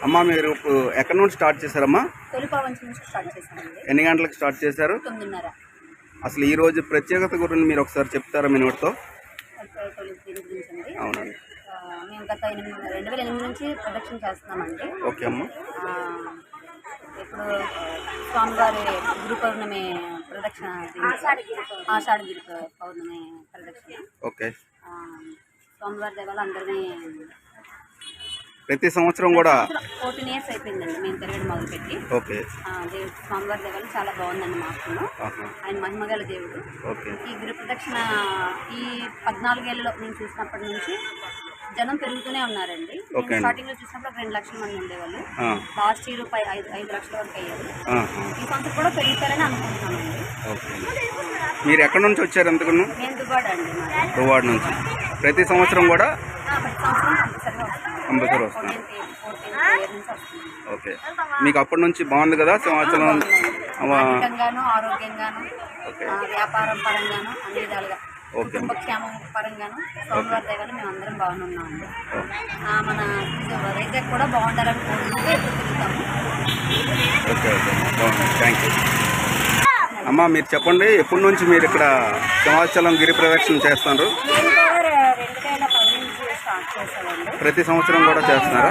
అమ్మా మీరు ఎక్కడి నుండి స్టార్ట్ చేశారమ్మా? తొలిపావంచి నుంచి స్టార్ట్ చేశామండి. ఎన్ని గంటలకు స్టార్ట్ చేశారు? 9:30. అసలు ఈ రోజు ప్రత్యేకత గురించి మీరు ఒకసారి చెప్తారా మీ నోటితో? అవునండి. మేము గత 2008 నుంచి ప్రదక్షిణ చేస్తున్నామండి. ఓకే అమ్మా. ఇప్పుడు స్వామివారి గురు పౌర్ణమి ప్రదక్షిణ, ఆషాఢ గిరి పౌర్ణమి ప్రదక్షిణ. ఓకే. స్వామివారి దేవాలయం అందరినీ ప్రతి సంవత్సరం కూడా 14 years అయిపోయిందండి మేము తిరగడం మొదలుపెట్టి. ఓకే. దేవుడు స్వామివారి దేవాలయం చాలా బాగుందండి మాకు. ఆయన మహిమగల దేవుడు. ఈ గిరి ప్రదక్షిణ ఈ 14 ఏళ్ళలో నేను చూసినప్పటి నుంచి జనం పెరుగుతూనే ఉన్నారండి. స్టార్టింగ్ లో చూసినప్పుడు 2 లక్షల మంది ఉండేవాళ్ళు. లాస్ట్ ఇయర్ 5 లక్షల వరకు అయ్యారు. ఈ సంవత్సరం కూడా పెరుగుతారని అనుకుంటున్నామండి. మీరు ఎక్కడి నుంచి వచ్చారు? ఎందుకన్నా? మేము దువ్వాడ అండి. దువ్వాడ నుంచి ప్రతి సంవత్సరం కూడా ప్రతి సంవత్సరం కంపల్సరీగా కంపల్సరీ వస్తున్నాం. ఓకే. మీకు అప్పటి నుంచి బాగుంది కదా సంవత్సరం? ఆర్థికంగాను, ఆరోగ్యంగాను, వ్యాపారం పరంగాను, అన్ని విధాలుగా, కుటుంబ క్షేమం పరంగాను స్వామివారి దేవాలయం మేము అందరం బాగున్నామండి. మన వైజాగ్ కూడా బాగుండాలని కోరుకుంటే ఎప్పుడు తిరుగుతాము. ఓకే ఓకే, బాగుంది. థ్యాంక్ యూ అమ్మా. మీరు చెప్పండి, ఎప్పటి నుంచి మీరు ఇక్కడ సింహాచలం గిరి ప్రదక్షిణ చేస్తున్నారు? ప్రతి సంవత్సరం కూడా చేస్తున్నారా?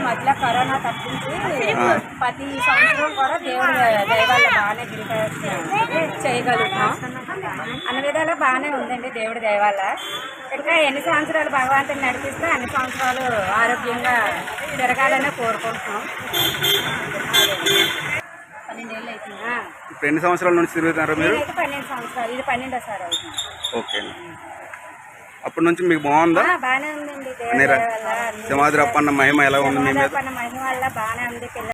మధ్యలో కరోనా తప్పించి ప్రతి సంవత్సరం కూడా దేవుడి దైవాలు బాగానే గిరి ప్రదక్షిణ చేయగలుగుతాం. అన్ని విధాలు బాగానే ఉందండి దేవుడి దైవాల. ఇంకా ఎన్ని సంవత్సరాలు భగవంతుని నడిపిస్తే అన్ని సంవత్సరాలు ఆరోగ్యంగా తిరగాలనే కోరుకుంటున్నాం. 12 ఏళ్ళు అవుతుందా? ఇప్పుడు ఎన్ని సంవత్సరాల నుంచి తిరుగుతున్నారు మీరు? 12 సంవత్సరాలు. ఇది 12వ అవుతుంది. ఓకే. అప్పటి నుంచి మీకు బాగుందా? బాగానే ఉందండి. సింహాద్రి అప్పన్న మహిమ ఎలా ఉంది? మహిమ వల్ల బాగానే ఉంది.